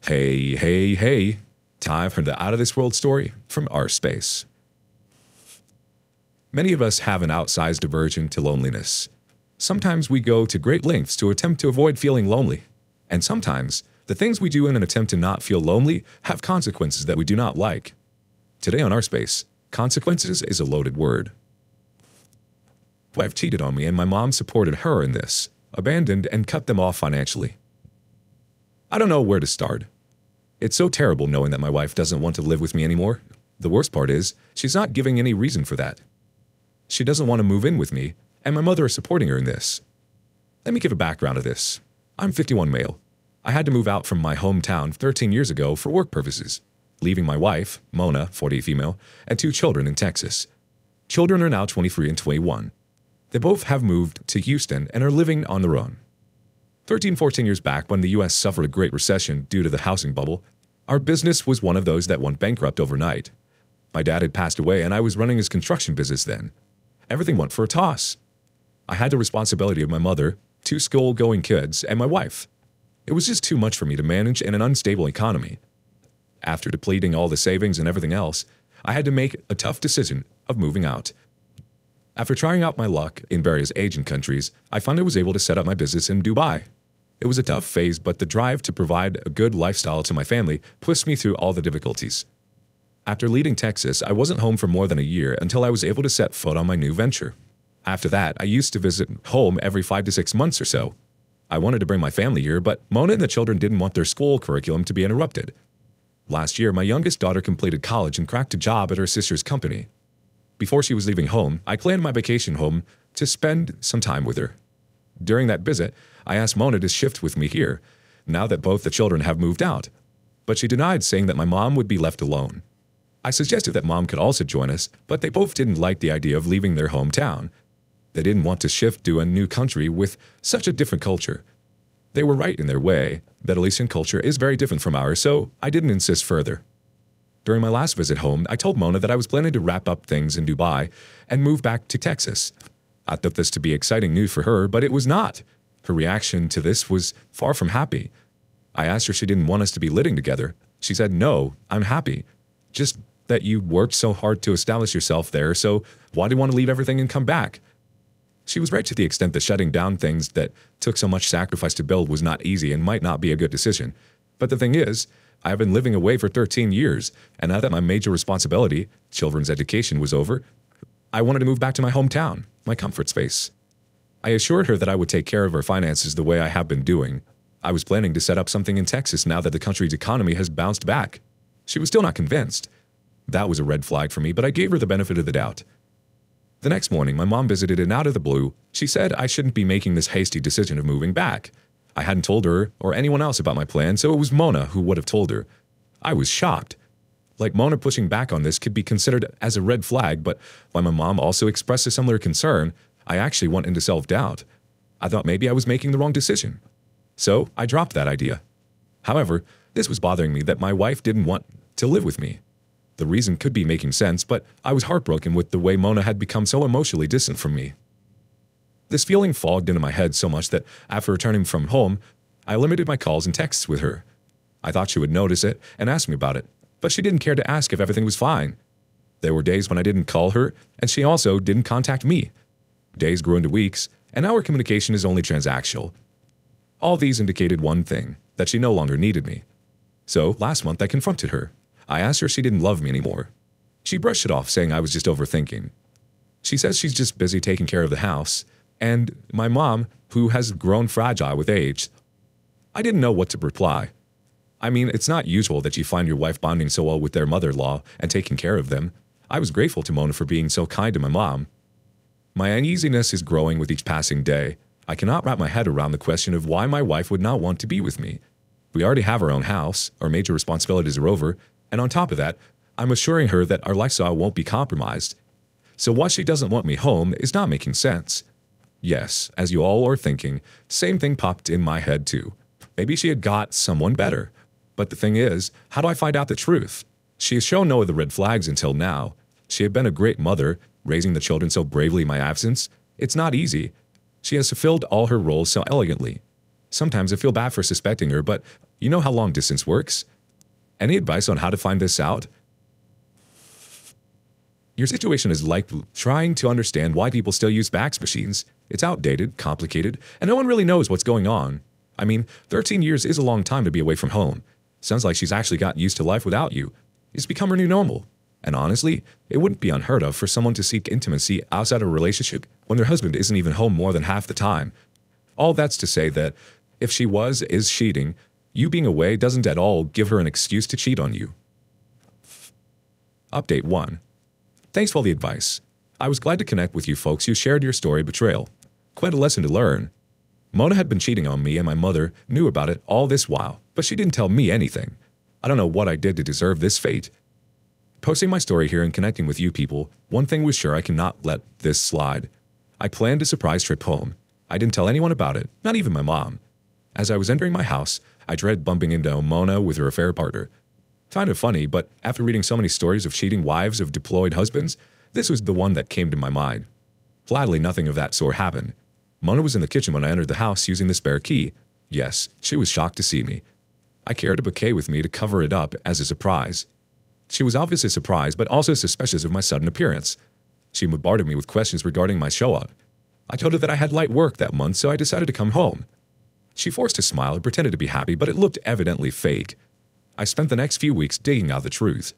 Hey, hey, hey. Time for the out of this world story from our space. Many of us have an outsized aversion to loneliness. Sometimes we go to great lengths to attempt to avoid feeling lonely. And sometimes the things we do in an attempt to not feel lonely have consequences that we do not like. Today on our space, consequences is a loaded word. My wife cheated on me and my mom supported her in this, abandoned and cut them off financially. I don't know where to start. It's so terrible knowing that my wife doesn't want to live with me anymore. The worst part is, she's not giving any reason for that. She doesn't want to move in with me, and my mother is supporting her in this. Let me give a background of this. I'm 51 male. I had to move out from my hometown 13 years ago for work purposes, leaving my wife, Mona, 40 female, and 2 children in Texas. Children are now 23 and 21. They both have moved to Houston and are living on their own. 14 years back, when the U.S. suffered a great recession due to the housing bubble, our business was one of those that went bankrupt overnight. My dad had passed away and I was running his construction business then. Everything went for a toss. I had the responsibility of my mother, 2 school-going kids, and my wife. It was just too much for me to manage in an unstable economy. After depleting all the savings and everything else, I had to make a tough decision of moving out. After trying out my luck in various Asian countries, I finally was able to set up my business in Dubai. It was a tough phase, but the drive to provide a good lifestyle to my family pushed me through all the difficulties. After leaving Texas, I wasn't home for more than a year until I was able to set foot on my new venture. After that, I used to visit home every 5 to 6 months or so. I wanted to bring my family here, but Mona and the children didn't want their school curriculum to be interrupted. Last year, my youngest daughter completed college and cracked a job at her sister's company. Before she was leaving home, I planned my vacation home to spend some time with her. During that visit, I asked Mona to shift with me here, now that both the children have moved out. But she denied, saying that my mom would be left alone. I suggested that Mom could also join us, but they both didn't like the idea of leaving their hometown. They didn't want to shift to a new country with such a different culture. They were right in their way. The Elysian culture is very different from ours, so I didn't insist further. During my last visit home, I told Mona that I was planning to wrap up things in Dubai and move back to Texas. I thought this to be exciting news for her, but it was not. Her reaction to this was far from happy. I asked her if she didn't want us to be living together. She said, "No, I'm happy. Just that you worked so hard to establish yourself there, so why do you want to leave everything and come back?" She was right to the extent that shutting down things that took so much sacrifice to build was not easy and might not be a good decision. But the thing is, I have been living away for 13 years, and now that my major responsibility, children's education, was over, I wanted to move back to my hometown, my comfort space. I assured her that I would take care of her finances the way I have been doing. I was planning to set up something in Texas now that the country's economy has bounced back. She was still not convinced. That was a red flag for me, but I gave her the benefit of the doubt. The next morning, my mom visited, and out of the blue, she said I shouldn't be making this hasty decision of moving back. I hadn't told her or anyone else about my plan, so it was Mona who would have told her. I was shocked. Like, Mona pushing back on this could be considered as a red flag, but when my mom also expressed a similar concern, I actually went into self-doubt. I thought maybe I was making the wrong decision. So I dropped that idea. However, this was bothering me that my wife didn't want to live with me. The reason could be making sense, but I was heartbroken with the way Mona had become so emotionally distant from me. This feeling fogged into my head so much that after returning from home, I limited my calls and texts with her. I thought she would notice it and ask me about it, but she didn't care to ask if everything was fine. There were days when I didn't call her, and she also didn't contact me. Days grew into weeks, and our communication is only transactional. All these indicated one thing, that she no longer needed me. So last month I confronted her. I asked her if she didn't love me anymore. She brushed it off, saying I was just overthinking. She says she's just busy taking care of the house, and my mom, who has grown fragile with age. I didn't know what to reply. I mean, it's not usual that you find your wife bonding so well with their mother-in-law and taking care of them. I was grateful to Mona for being so kind to my mom. My uneasiness is growing with each passing day. I cannot wrap my head around the question of why my wife would not want to be with me. We already have our own house, our major responsibilities are over, and on top of that, I'm assuring her that our lifestyle won't be compromised. So why she doesn't want me home is not making sense. Yes, as you all are thinking, same thing popped in my head too. Maybe she had got someone better. But the thing is, how do I find out the truth? She has shown no of the red flags until now. She had been a great mother, raising the children so bravely in my absence. It's not easy. She has fulfilled all her roles so elegantly. Sometimes I feel bad for suspecting her, but You know how long distance works? Any advice on how to find this out? Your situation is like trying to understand why people still use fax machines. It's outdated, complicated, and no one really knows what's going on. I mean, 13 years is a long time to be away from home. Sounds like she's actually gotten used to life without you. It's become her new normal. And honestly, it wouldn't be unheard of for someone to seek intimacy outside of a relationship when their husband isn't even home more than half the time. All that's to say that if she is cheating, you being away doesn't at all give her an excuse to cheat on you. Update 1. Thanks for all the advice. I was glad to connect with you folks who shared your story of betrayal. Quite a lesson to learn. Mona had been cheating on me and my mother knew about it all this while, but she didn't tell me anything. I don't know what I did to deserve this fate. Posting my story here and connecting with you people, one thing was sure: I cannot let this slide. I planned a surprise trip home. I didn't tell anyone about it, not even my mom. As I was entering my house, I dreaded bumping into Mona with her affair partner. Kind of funny, but after reading so many stories of cheating wives of deployed husbands, this was the one that came to my mind. Gladly, nothing of that sort happened. Mona was in the kitchen when I entered the house using the spare key. Yes, she was shocked to see me. I carried a bouquet with me to cover it up as a surprise. She was obviously surprised, but also suspicious of my sudden appearance. She bombarded me with questions regarding my show-up. I told her that I had light work that month, so I decided to come home. She forced a smile and pretended to be happy, but it looked evidently fake. I spent the next few weeks digging out the truth.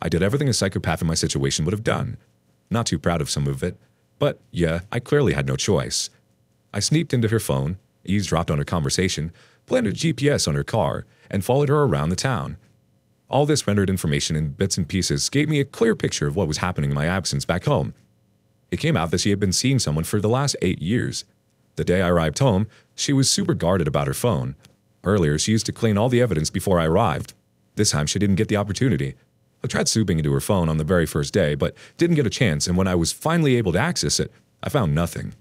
I did everything a psychopath in my situation would have done. Not too proud of some of it, but yeah, I clearly had no choice. I sneaked into her phone, eavesdropped on her conversation, planted GPS on her car, and followed her around the town. All this rendered information in bits and pieces gave me a clear picture of what was happening in my absence back home. It came out that she had been seeing someone for the last 8 years. The day I arrived home, she was super guarded about her phone. Earlier, she used to clean all the evidence before I arrived. This time, she didn't get the opportunity. I tried snooping into her phone on the very first day, but didn't get a chance, and when I was finally able to access it, I found nothing.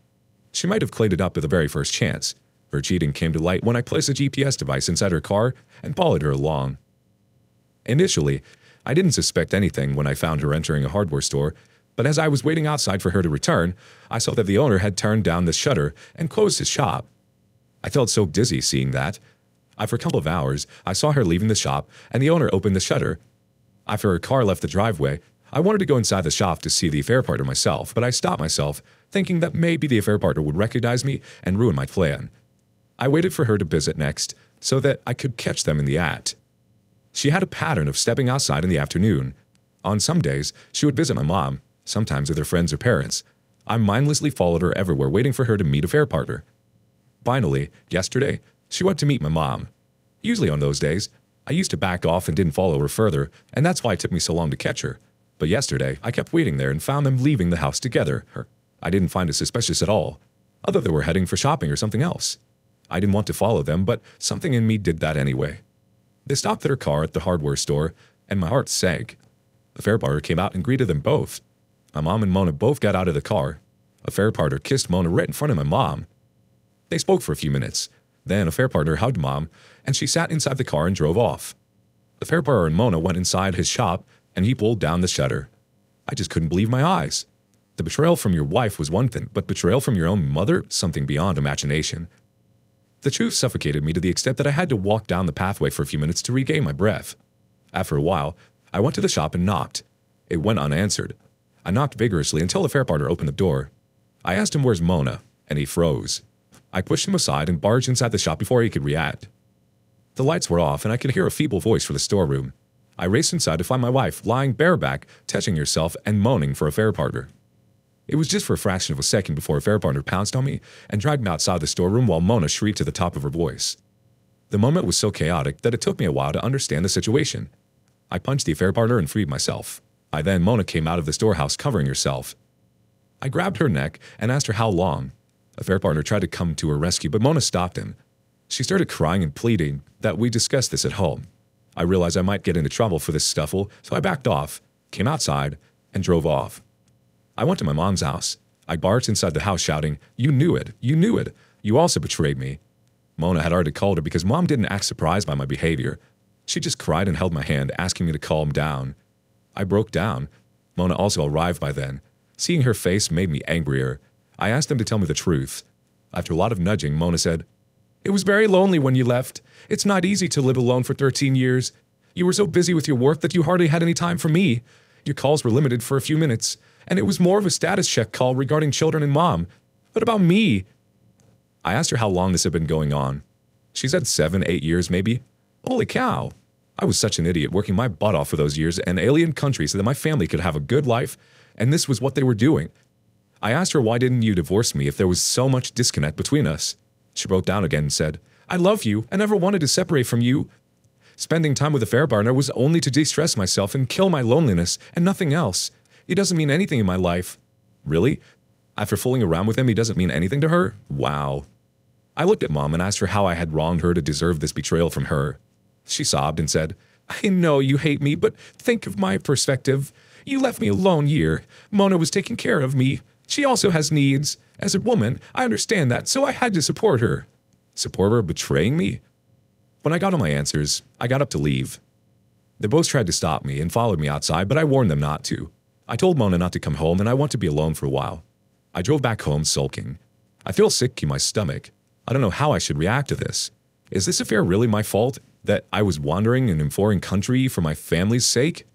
She might have cleaned it up at the very first chance. Her cheating came to light when I placed a GPS device inside her car and followed her along. Initially, I didn't suspect anything when I found her entering a hardware store, but as I was waiting outside for her to return, I saw that the owner had turned down the shutter and closed his shop. I felt so dizzy seeing that. After a couple of hours, I saw her leaving the shop, and the owner opened the shutter. After her car left the driveway, I wanted to go inside the shop to see the affair partner myself, but I stopped myself, thinking that maybe the affair partner would recognize me and ruin my plan. I waited for her to visit next, so that I could catch them in the act. She had a pattern of stepping outside in the afternoon. On some days, she would visit my mom, sometimes with her friends or parents. I mindlessly followed her everywhere, waiting for her to meet a affair partner. Finally, yesterday, she went to meet my mom. Usually on those days, I used to back off and didn't follow her further, and that's why it took me so long to catch her. But yesterday, I kept waiting there and found them leaving the house together. I didn't find it suspicious at all, other than they were heading for shopping or something else. I didn't want to follow them, but something in me did that anyway. They stopped their car at the hardware store, and my heart sank. The affair partner came out and greeted them both. My mom and Mona both got out of the car. Affair partner kissed Mona right in front of my mom. They spoke for a few minutes. Then affair partner hugged Mom, and she sat inside the car and drove off. Affair partner and Mona went inside his shop, and he pulled down the shutter. I just couldn't believe my eyes. The betrayal from your wife was one thing, but betrayal from your own mother, something beyond imagination. The truth suffocated me to the extent that I had to walk down the pathway for a few minutes to regain my breath. After a while, I went to the shop and knocked. It went unanswered. I knocked vigorously until the affair partner opened the door. I asked him where's Mona, and he froze. I pushed him aside and barged inside the shop before he could react. The lights were off, and I could hear a feeble voice from the storeroom. I raced inside to find my wife lying bareback, touching herself and moaning for affair partner. It was just for a fraction of a second before affair partner pounced on me and dragged me outside the storeroom while Mona shrieked to the top of her voice. The moment was so chaotic that it took me a while to understand the situation. I punched the affair partner and freed myself. Mona came out of the storehouse covering herself. I grabbed her neck and asked her how long. Affair partner tried to come to her rescue, but Mona stopped him. She started crying and pleading that we discuss this at home. I realized I might get into trouble for this scuffle, so I backed off, came outside, and drove off. I went to my mom's house. I barged inside the house shouting, "You knew it! You knew it! You also betrayed me!" Mona had already called her because Mom didn't act surprised by my behavior. She just cried and held my hand, asking me to calm down. I broke down. Mona also arrived by then. Seeing her face made me angrier. I asked them to tell me the truth. After a lot of nudging, Mona said, It was very lonely when you left. It's not easy to live alone for 13 years. You were so busy with your work that you hardly had any time for me. Your calls were limited for a few minutes, and it was more of a status check call regarding children and mom. What about me?" I asked her how long this had been going on. She said 7, 8 years maybe. Holy cow! I was such an idiot working my butt off for those years in alien countries so that my family could have a good life, and this was what they were doing. I asked her, why didn't you divorce me if there was so much disconnect between us? She broke down again and said, "I love you. I never wanted to separate from you. Spending time with a fair partner was only to de-stress myself and kill my loneliness and nothing else. He doesn't mean anything in my life." Really? After fooling around with him, he doesn't mean anything to her? Wow. I looked at Mom and asked her how I had wronged her to deserve this betrayal from her. She sobbed and said, "I know you hate me, but think of my perspective. You left me alone here. Mona was taking care of me. She also has needs. As a woman, I understand that, so I had to support her." Support her betraying me? When I got all my answers, I got up to leave. They both tried to stop me and followed me outside, but I warned them not to. I told Mona not to come home and I want to be alone for a while. I drove back home sulking. I feel sick in my stomach. I don't know how I should react to this. Is this affair really my fault? That I was wandering in a foreign country for my family's sake?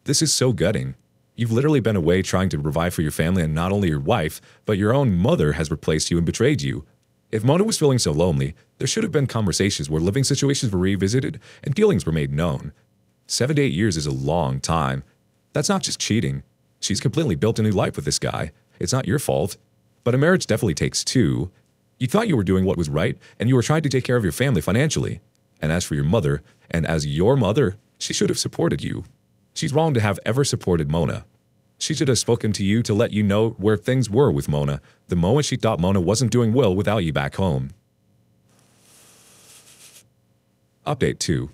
This is so gutting. You've literally been away trying to provide for your family, and not only your wife, but your own mother has replaced you and betrayed you. If Mona was feeling so lonely, there should have been conversations where living situations were revisited and feelings were made known. 7 to 8 years is a long time. That's not just cheating. She's completely built a new life with this guy. It's not your fault. But a marriage definitely takes two. You thought you were doing what was right, and you were trying to take care of your family financially. And as for your mother, and as your mother, she should have supported you. She's wrong to have ever supported Mona. She should have spoken to you to let you know where things were with Mona the moment she thought Mona wasn't doing well without you back home. Update 2.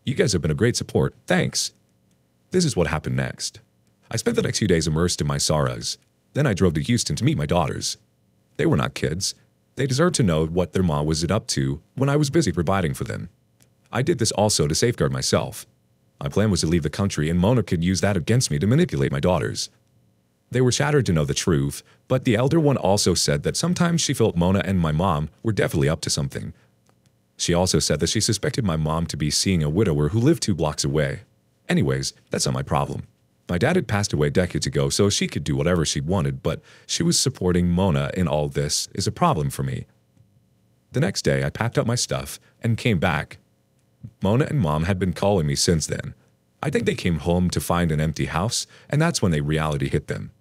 You guys have been a great support. Thanks. This is what happened next. I spent the next few days immersed in my sorrows. Then I drove to Houston to meet my daughters. They were not kids. They deserved to know what their mom was up to when I was busy providing for them. I did this also to safeguard myself. My plan was to leave the country, and Mona could use that against me to manipulate my daughters. They were shattered to know the truth, but the elder one also said that sometimes she felt Mona and my mom were definitely up to something. She also said that she suspected my mom to be seeing a widower who lived 2 blocks away. Anyways, that's not my problem. My dad had passed away decades ago, so she could do whatever she wanted, but she was supporting Mona in all this is a problem for me. The next day, I packed up my stuff and came back. Mona and Mom had been calling me since then. I think they came home to find an empty house, and that's when reality hit them.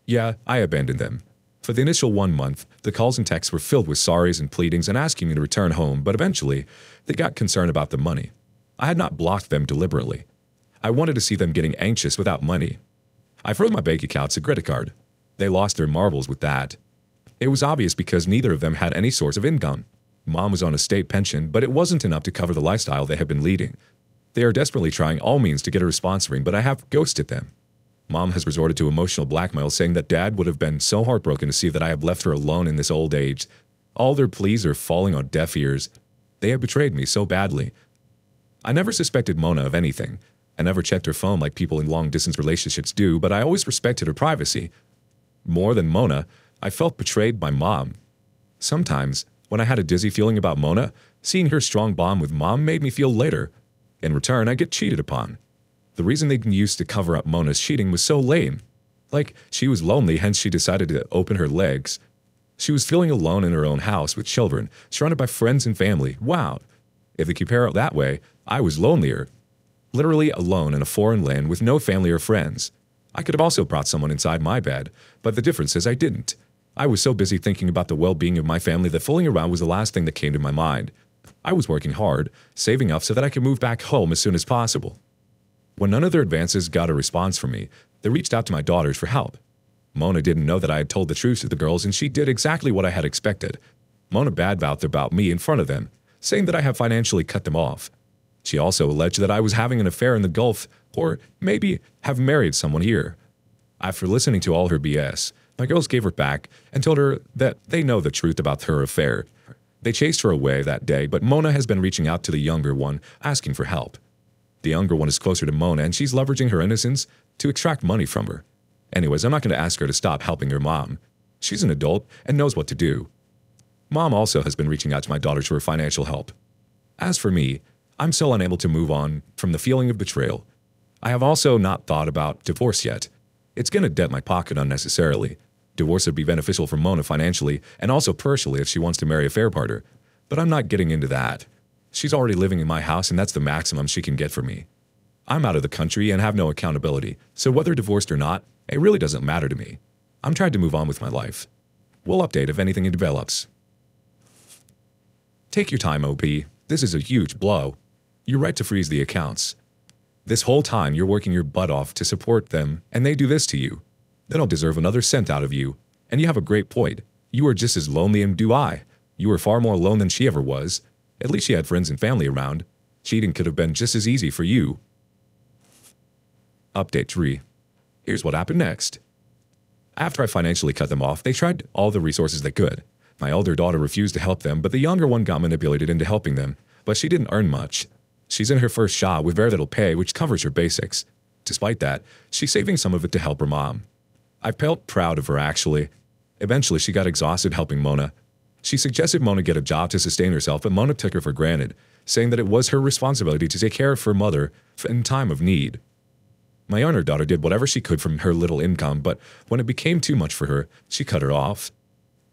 Yeah, I abandoned them. For the initial 1 month, the calls and texts were filled with sorries and pleadings and asking me to return home, but eventually, they got concerned about the money. I had not blocked them deliberately. I wanted to see them getting anxious without money. I froze my bank accounts and credit card. They lost their marbles with that. It was obvious because neither of them had any source of income. Mom was on a state pension, but it wasn't enough to cover the lifestyle they had been leading. They are desperately trying all means to get a response ring, but I have ghosted them. Mom has resorted to emotional blackmail, saying that Dad would have been so heartbroken to see that I have left her alone in this old age. All their pleas are falling on deaf ears. They have betrayed me so badly. I never suspected Mona of anything. I never checked her phone like people in long-distance relationships do, but I always respected her privacy. More than Mona, I felt betrayed by Mom. Sometimes, when I had a dizzy feeling about Mona, seeing her strong bond with Mom made me feel later. In return, I get cheated upon. The reason they used to cover up Mona's cheating was so lame. Like, she was lonely, hence she decided to open her legs. She was feeling alone in her own house with children, surrounded by friends and family. Wow. If they compare it that way, I was lonelier. Literally alone in a foreign land with no family or friends. I could have also brought someone inside my bed, but the difference is I didn't. I was so busy thinking about the well-being of my family that fooling around was the last thing that came to my mind. I was working hard, saving up so that I could move back home as soon as possible. When none of their advances got a response from me, they reached out to my daughters for help. Mona didn't know that I had told the truth to the girls, and she did exactly what I had expected. Mona badmouthed about me in front of them, saying that I have financially cut them off. She also alleged that I was having an affair in the Gulf, or maybe have married someone here. After listening to all her BS, my girls gave her back and told her that they know the truth about her affair. They chased her away that day, but Mona has been reaching out to the younger one, asking for help. The younger one is closer to Mona, and she's leveraging her innocence to extract money from her. Anyways, I'm not going to ask her to stop helping her mom. She's an adult and knows what to do. Mom also has been reaching out to my daughters for financial help. As for me, I'm still unable to move on from the feeling of betrayal. I have also not thought about divorce yet. It's going to dent my pocket unnecessarily. Divorce would be beneficial for Mona financially and also personally if she wants to marry a fair partner. But I'm not getting into that. She's already living in my house and that's the maximum she can get from me. I'm out of the country and have no accountability, so whether divorced or not, it really doesn't matter to me. I'm trying to move on with my life. We'll update if anything develops. Take your time, OP. This is a huge blow. You're right to freeze the accounts. This whole time you're working your butt off to support them, and they do this to you. They don't deserve another cent out of you. And you have a great point. You are just as lonely, and do I. You were far more alone than she ever was. At least she had friends and family around. Cheating could have been just as easy for you. Update 3. Here's what happened next. After I financially cut them off, they tried all the resources they could. My elder daughter refused to help them, but the younger one got manipulated into helping them. But she didn't earn much. She's in her first job with very little pay, which covers her basics. Despite that, she's saving some of it to help her mom. I felt proud of her, actually. Eventually, she got exhausted helping Mona. She suggested Mona get a job to sustain herself, but Mona took her for granted, saying that it was her responsibility to take care of her mother in time of need. My younger daughter did whatever she could from her little income, but when it became too much for her, she cut her off.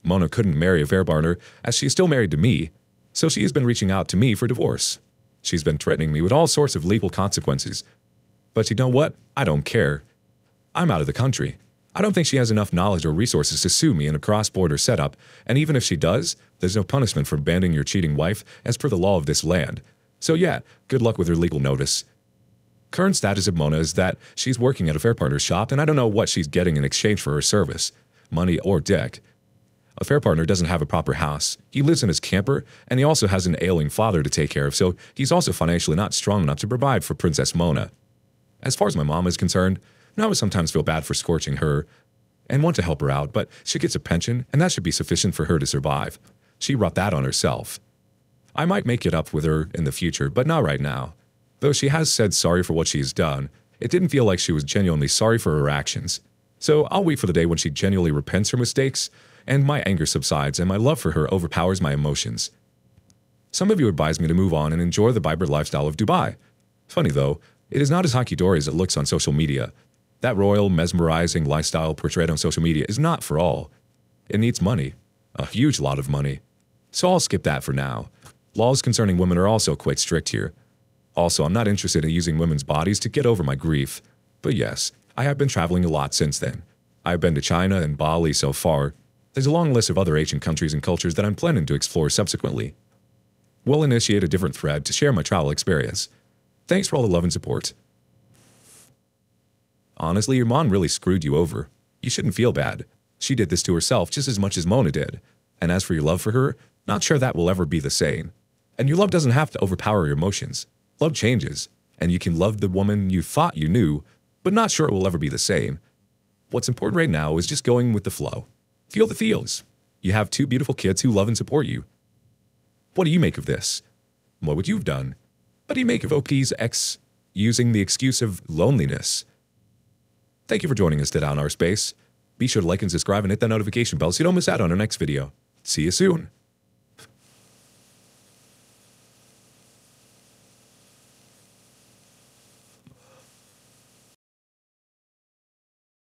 Mona couldn't marry a fair partner, as she is still married to me, so she has been reaching out to me for divorce. She's been threatening me with all sorts of legal consequences. But you know what? I don't care. I'm out of the country. I don't think she has enough knowledge or resources to sue me in a cross-border setup, and even if she does, there's no punishment for abandoning your cheating wife as per the law of this land. So yeah, good luck with her legal notice. Current status of Mona is that she's working at a fair partner shop, and I don't know what she's getting in exchange for her service, money or debt. A fair partner doesn't have a proper house. He lives in his camper, and he also has an ailing father to take care of, so he's also financially not strong enough to provide for Princess Mona. As far as my mom is concerned, I would sometimes feel bad for scorching her and want to help her out, but she gets a pension, and that should be sufficient for her to survive. She brought that on herself. I might make it up with her in the future, but not right now. Though she has said sorry for what she's done, it didn't feel like she was genuinely sorry for her actions. So I'll wait for the day when she genuinely repents her mistakes, and my anger subsides and my love for her overpowers my emotions. Some of you advise me to move on and enjoy the vibrant lifestyle of Dubai. Funny though, it is not as hunky-dory as it looks on social media. That royal, mesmerizing lifestyle portrayed on social media is not for all. It needs money. A huge lot of money. So I'll skip that for now. Laws concerning women are also quite strict here. Also, I'm not interested in using women's bodies to get over my grief. But yes, I have been traveling a lot since then. I've been to China and Bali so far. There's a long list of other Asian countries and cultures that I'm planning to explore subsequently. We'll initiate a different thread to share my travel experience. Thanks for all the love and support. Honestly, your mom really screwed you over. You shouldn't feel bad. She did this to herself just as much as Mona did. And as for your love for her, not sure that will ever be the same. And your love doesn't have to overpower your emotions. Love changes, and you can love the woman you thought you knew, but not sure it will ever be the same. What's important right now is just going with the flow. Feel the feels. You have 2 beautiful kids who love and support you. What do you make of this? What would you have done? What do you make of OP's ex using the excuse of loneliness? Thank you for joining us today on our space. Be sure to like and subscribe and hit that notification bell so you don't miss out on our next video. See you soon.